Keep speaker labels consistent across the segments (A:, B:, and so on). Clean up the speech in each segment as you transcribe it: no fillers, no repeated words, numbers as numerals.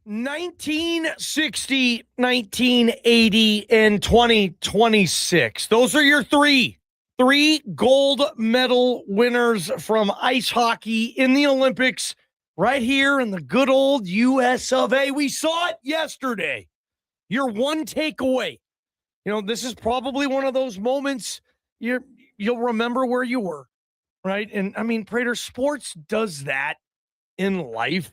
A: 1960, 1980, and 2026. Those are your three gold medal winners from ice hockey in the Olympics right here in the good old US of A. We saw it yesterday. Your one takeaway. This is probably one of those moments you'll remember where you were, right? And I mean, Prater, sports does that in life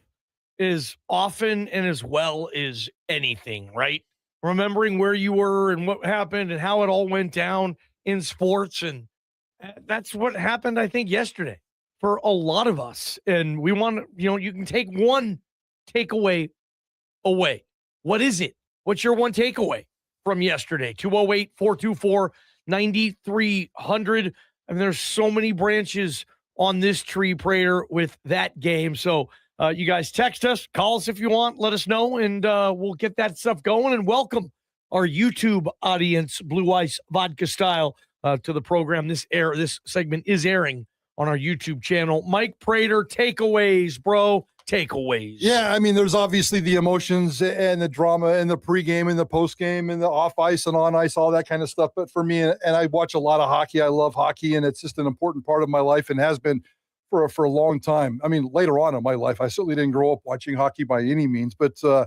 A: as often and as well as anything, right? Remembering where you were and what happened and how it all went down in sports. And that's what happened, I think, yesterday for a lot of us. And we want to, you can take one takeaway away. What is it? What's your one takeaway from yesterday? 208-424-9300. I mean, there's so many branches on this tree, Prater, with that game. So, you guys text us, call us if you want, let us know, and we'll get that stuff going. And welcome our YouTube audience, Blue Ice Vodka Style, to the program. This segment is airing on our YouTube channel. Mike Prater, takeaways, bro. Takeaways.
B: Yeah, I mean, there's obviously the emotions and the drama and the pregame and the postgame and the off ice and on ice, all that kind of stuff. But for me, and I watch a lot of hockey, I love hockey, and it's just an important part of my life and has been for a long time. I mean, later on in my life, I certainly didn't grow up watching hockey by any means, but for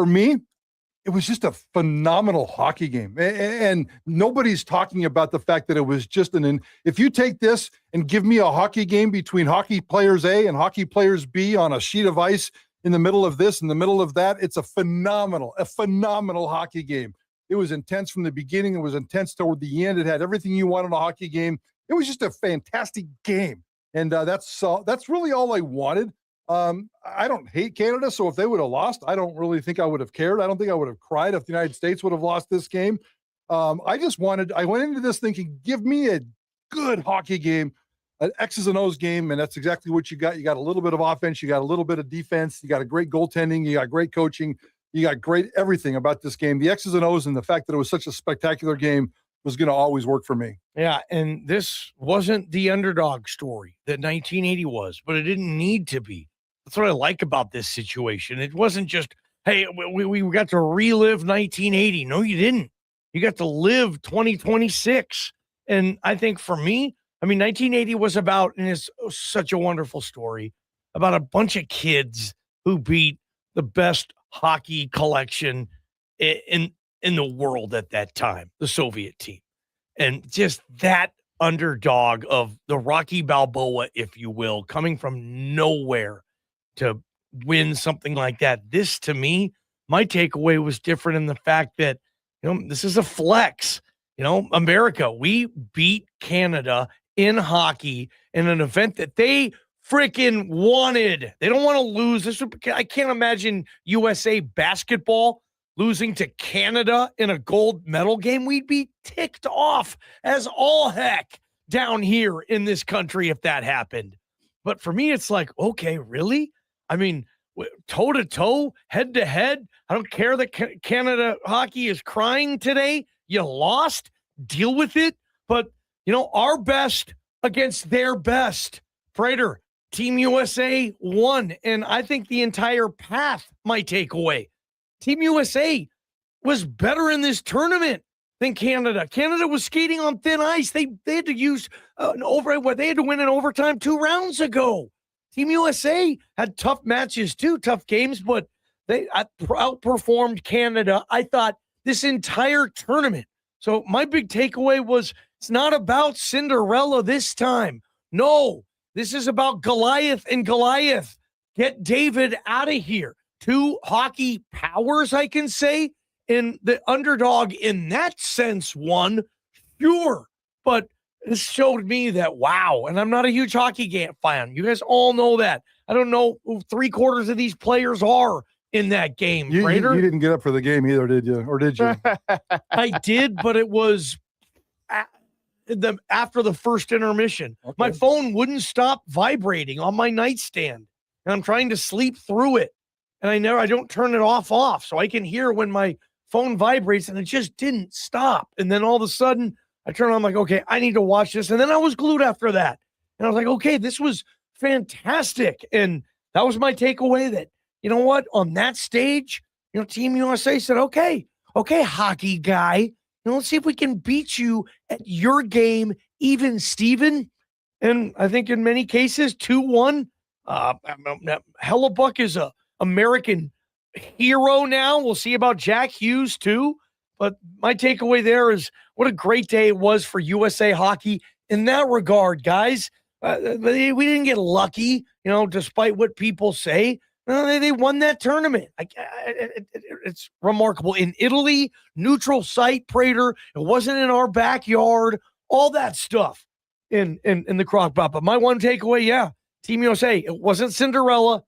B: me, it was just a phenomenal hockey game. And nobody's talking about the fact that it was just if you take this and give me a hockey game between hockey players A and hockey players B on a sheet of ice in the middle of this, in the middle of that, it's a phenomenal hockey game. It was intense from the beginning. It was intense toward the end. It had everything you want in a hockey game. It was just a fantastic game. And that's really all I wanted. I don't hate Canada, so if they would have lost, I don't really think I would have cared. I don't think I would have cried if the United States would have lost this game. I went into this thinking, give me a good hockey game, an X's and O's game, and that's exactly what you got. You got a little bit of offense, you got a little bit of defense, you got a great goaltending, you got great coaching, you got great everything about this game. The X's and O's and the fact that it was such a spectacular game was going to always work for me.
A: Yeah, and this wasn't the underdog story that 1980 was, but it didn't need to be. That's what I like about this situation. It wasn't just, hey, we got to relive 1980. No, you didn't. You got to live 2026. And I think for me, 1980 was about, and it's such a wonderful story, about a bunch of kids who beat the best hockey collection in the world at that time, the Soviet team. And just that underdog of the Rocky Balboa, if you will, coming from nowhere to win something like that. This, to me, my takeaway was different in the fact that, this is a flex. America, we beat Canada in hockey in an event that they freaking wanted. They don't want to lose. I can't imagine USA basketball losing to Canada in a gold medal game. We'd be ticked off as all heck down here in this country if that happened. But for me, it's like, okay, really? Toe-to-toe, head-to-head. I don't care that Canada hockey is crying today. You lost. Deal with it. But, our best against their best. Prater, Team USA won. And I think the entire path might take away. Team USA was better in this tournament than Canada. Canada was skating on thin ice. They had to use they had to win in overtime 2 rounds ago. Team USA had tough matches too, tough games, but they outperformed Canada, I thought, this entire tournament. So my big takeaway was it's not about Cinderella this time. No, this is about Goliath and Goliath. Get David out of here. 2 hockey powers, I can say, and the underdog in that sense won, sure. But this showed me that, wow, and I'm not a huge hockey fan. You guys all know that. I don't know who 3/4 of these players are in that game.
B: You didn't get up for the game either, did you? Or did you?
A: I did, but it was after the first intermission. Okay. My phone wouldn't stop vibrating on my nightstand, and I'm trying to sleep through it. And I don't turn it off, so I can hear when my phone vibrates, and it just didn't stop. And then all of a sudden, I turn on, I'm like, okay, I need to watch this. And then I was glued after that. And I was like, okay, this was fantastic. And that was my takeaway that, you know what? On that stage, Team USA said, okay, hockey guy, let's see if we can beat you at your game, even Steven. And I think in many cases, 2-1. Hellebuck is a American hero now. We'll see about Jack Hughes too. But my takeaway there is what a great day it was for USA Hockey in that regard, guys. We didn't get lucky, despite what people say. They won that tournament. It's remarkable. In Italy, neutral site, Prater. It wasn't in our backyard. All that stuff in the crock pot. But my one takeaway, Team USA. It wasn't Cinderella.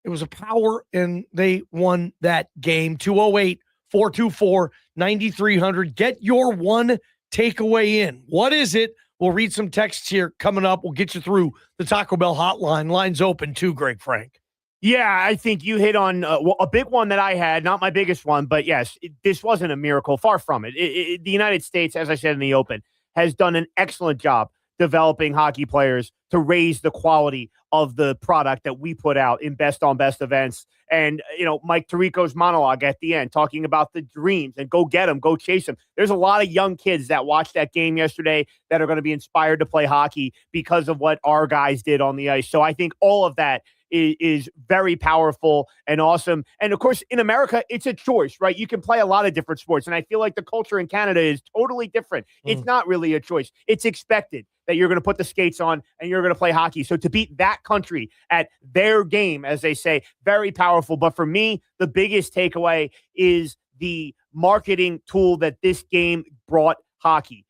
A: It was a power, and they won that game. 208-424-9300. Get your one takeaway in. What is it? We'll read some texts here coming up. We'll get you through the Taco Bell hotline. Lines open too, Greg Frank.
C: Yeah, I think you hit on a big one that I had, not my biggest one, but yes, this wasn't a miracle. Far from it. The United States, as I said in the open, has done an excellent job developing hockey players to raise the quality of the product that we put out in best on best events. And, Mike Tirico's monologue at the end, talking about the dreams and go get them, go chase them. There's a lot of young kids that watched that game yesterday that are going to be inspired to play hockey because of what our guys did on the ice. So I think all of that is very powerful and awesome. And of course, in America, it's a choice, right? You can play a lot of different sports. And I feel like the culture in Canada is totally different. It's not really a choice. It's expected that you're going to put the skates on and you're going to play hockey. So to beat that country at their game, as they say, very powerful. But for me, the biggest takeaway is the marketing tool that this game brought hockey.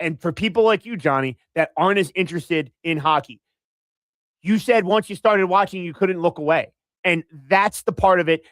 C: And for people like you, Johnny, that aren't as interested in hockey, you said once you started watching, you couldn't look away. And that's the part of it.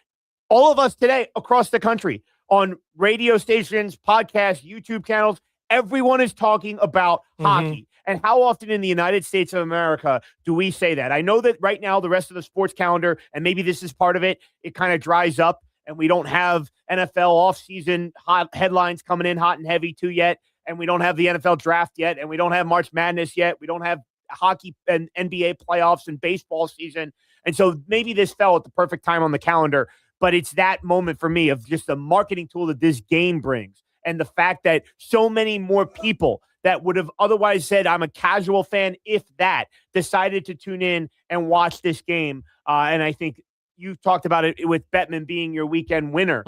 C: All of us today across the country on radio stations, podcasts, YouTube channels, everyone is talking about hockey. And how often in the United States of America do we say that? I know that right now the rest of the sports calendar, and maybe this is part of it, it kind of dries up and we don't have NFL offseason hot headlines coming in hot and heavy too yet. And we don't have the NFL draft yet. And we don't have March Madness yet. We don't have hockey and NBA playoffs and baseball season. And so maybe this fell at the perfect time on the calendar, but it's that moment for me of just the marketing tool that this game brings. And the fact that so many more people that would have otherwise said, I'm a casual fan, if that, decided to tune in and watch this game. And I think you talked about it with Bettman being your weekend winner.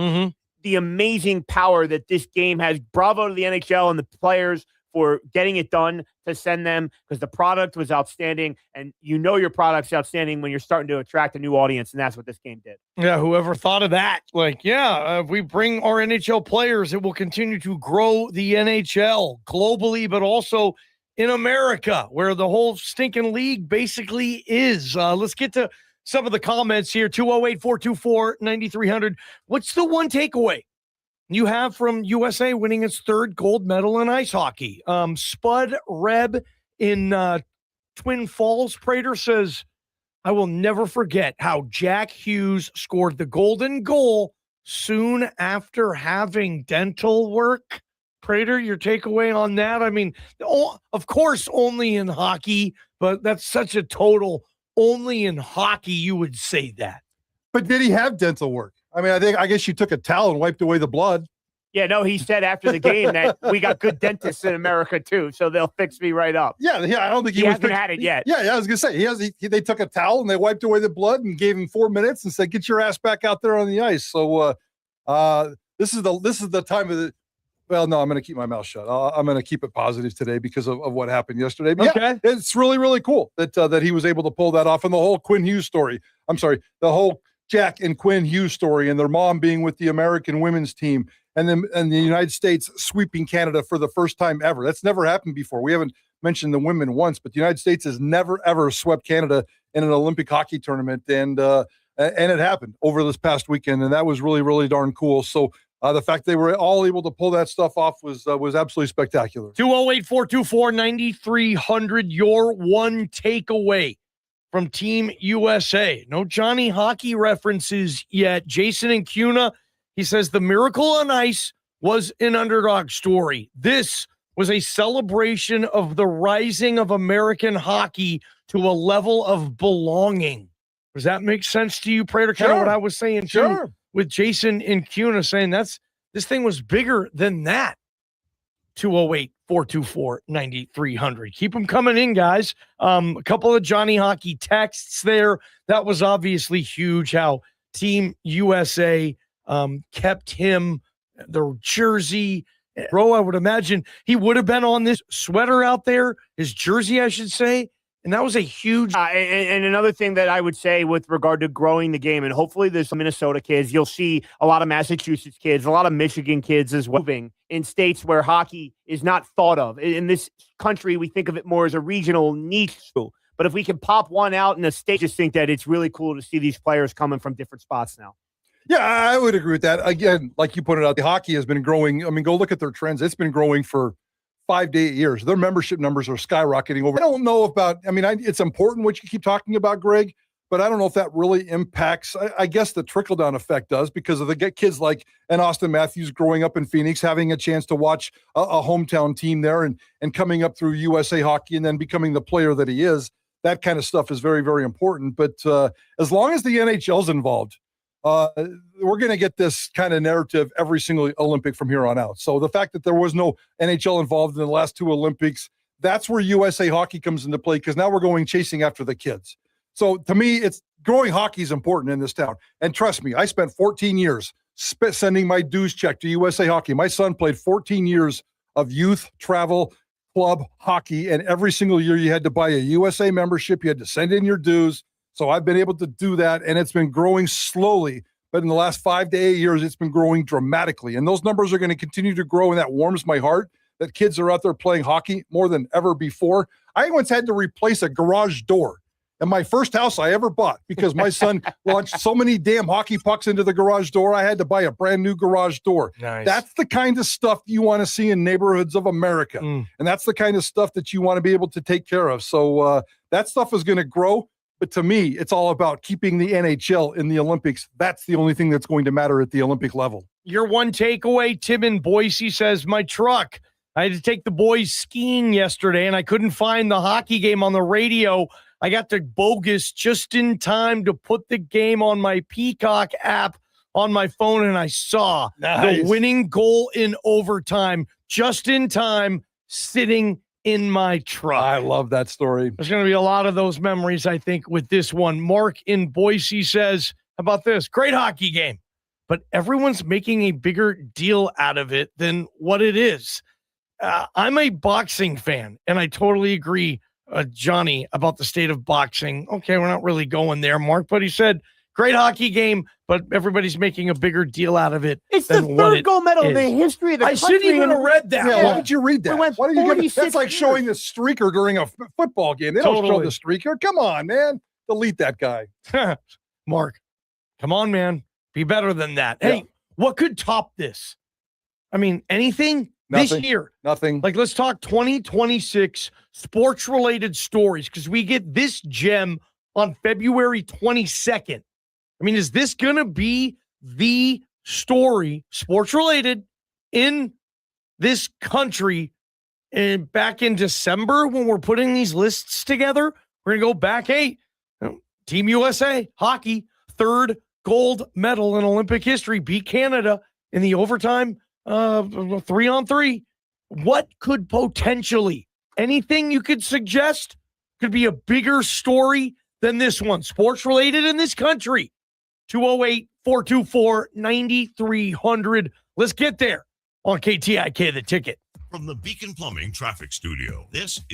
C: The amazing power that this game has. Bravo to the NHL and the players for getting it done to send them, because the product was outstanding. And your product's outstanding when you're starting to attract a new audience. And that's what this game did.
A: Yeah, whoever thought of that? If we bring our NHL players, it will continue to grow the NHL globally, but also in America, where the whole stinking league basically is. Let's get to some of the comments here. 208-424-9300. What's the one takeaway you have from USA winning its third gold medal in ice hockey? Spud Reb in Twin Falls, Prater says, I will never forget how Jack Hughes scored the golden goal soon after having dental work. Prater, your takeaway on that? I mean, of course, only in hockey, but that's such a total only in hockey you would say that.
B: But did he have dental work? I guess you took a towel and wiped away the blood.
C: Yeah, no, he said after the game that we got good dentists in America too, so they'll fix me right up.
B: Yeah, I don't think
C: he hasn't had it yet.
B: Yeah, I was gonna say they took a towel and they wiped away the blood and gave him 4 minutes and said, "Get your ass back out there on the ice." So this is the time of the. Well, no, I'm going to keep my mouth shut. I'm going to keep it positive today because of what happened yesterday. But yeah, it's really, really cool that he was able to pull that off. And the whole Quinn Hughes story. I'm sorry, the whole Jack and Quinn Hughes story, and their mom being with the American women's team, and the United States sweeping Canada for the first time ever. That's never happened before. We haven't mentioned the women once, but the United States has never ever swept Canada in an Olympic hockey tournament, and it happened over this past weekend, and that was really, really darn cool. So. The fact they were all able to pull that stuff off was absolutely spectacular.
A: 208-424-9300, your one takeaway from Team USA. No Johnny Hockey references yet. Jason and Cuna, he says, the miracle on ice was an underdog story. This was a celebration of the rising of American hockey to a level of belonging. Does that make sense to you, Prater? Kind of what I was saying too, with Jason and Cuna saying this thing was bigger than that. 208-424-9300. Keep them coming in, guys. A couple of Johnny Hockey texts there. That was obviously huge how Team USA kept him the jersey. Bro, I would imagine he would have been on this sweater out there, his jersey, I should say. And that was a huge.
C: And another thing that I would say with regard to growing the game, and hopefully there's some Minnesota kids, you'll see a lot of Massachusetts kids, a lot of Michigan kids as well, moving in states where hockey is not thought of. In this country, we think of it more as a regional niche school. But if we can pop one out in a state, just think that it's really cool to see these players coming from different spots now.
B: Yeah, I would agree with that. Again, like you pointed out, the hockey has been growing. I mean, go look at their trends. It's been growing for 5 to 8 years. Their membership numbers are skyrocketing over. I don't know about, it's important what you keep talking about, Greg, but I don't know if that really impacts. I guess the trickle-down effect does, because of the kids like an Austin Matthews growing up in Phoenix, having a chance to watch a hometown team there and coming up through USA Hockey and then becoming the player that he is. That kind of stuff is very, very important. But as long as the NHL's involved, we're going to get this kind of narrative every single Olympic from here on out. So the fact that there was no NHL involved in the last 2 Olympics, that's where USA Hockey comes into play, because now we're going chasing after the kids. So to me, it's growing hockey is important in this town. And trust me, I spent 14 years sending my dues check to USA Hockey. My son played 14 years of youth travel club hockey, and every single year you had to buy a USA membership. You had to send in your dues. So I've been able to do that, and it's been growing slowly. But in the last 5 to 8 years, it's been growing dramatically. And those numbers are going to continue to grow, and that warms my heart that kids are out there playing hockey more than ever before. I once had to replace a garage door in my first house I ever bought because my son launched so many damn hockey pucks into the garage door. I had to buy a brand new garage door.
A: Nice.
B: That's the kind of stuff you want to see in neighborhoods of America. And that's the kind of stuff that you want to be able to take care of. So that stuff is going to grow. But to me, it's all about keeping the NHL in the Olympics. That's the only thing that's going to matter at the Olympic level.
A: Your one takeaway, Tim in Boise says, my truck. I had to take the boys skiing yesterday, and I couldn't find the hockey game on the radio. I got to Bogus just in time to put the game on my Peacock app on my phone, and I saw the winning goal in overtime just in time, sitting in my truck.
B: I love that story.
A: There's going to be a lot of those memories, I think, with this one. Mark in Boise says, how about this? Great hockey game, but everyone's making a bigger deal out of it than what it is. I'm a boxing fan, and I totally agree, Johnny, about the state of boxing. Okay, we're not really going there, Mark, but he said, great hockey game, but everybody's making a bigger deal out of it.
C: It's the third gold medal in the history of the country.
A: I shouldn't even have read that.
B: Yeah, why did you read that?
C: Why did you
B: that's like showing the streaker during a football game. They don't show the streaker. Come on, man. Delete that guy.
A: Mark, come on, man. Be better than that.
B: Yeah.
A: Hey, what could top this? I mean, anything?
B: Nothing.
A: This year?
B: Nothing.
A: Like, let's talk 2026 sports-related stories, because we get this gem on February 22nd. I mean, is this going to be the story, sports-related, in this country? And back in December, when we're putting these lists together, we're going to go back, hey, Team USA hockey, 3rd gold medal in Olympic history, beat Canada in the overtime 3-on-3. What could potentially, anything you could suggest, could be a bigger story than this one, sports-related in this country? 208-424-9300. Let's get there on KTIK, The Ticket.
D: From the Beacon Plumbing Traffic Studio, this is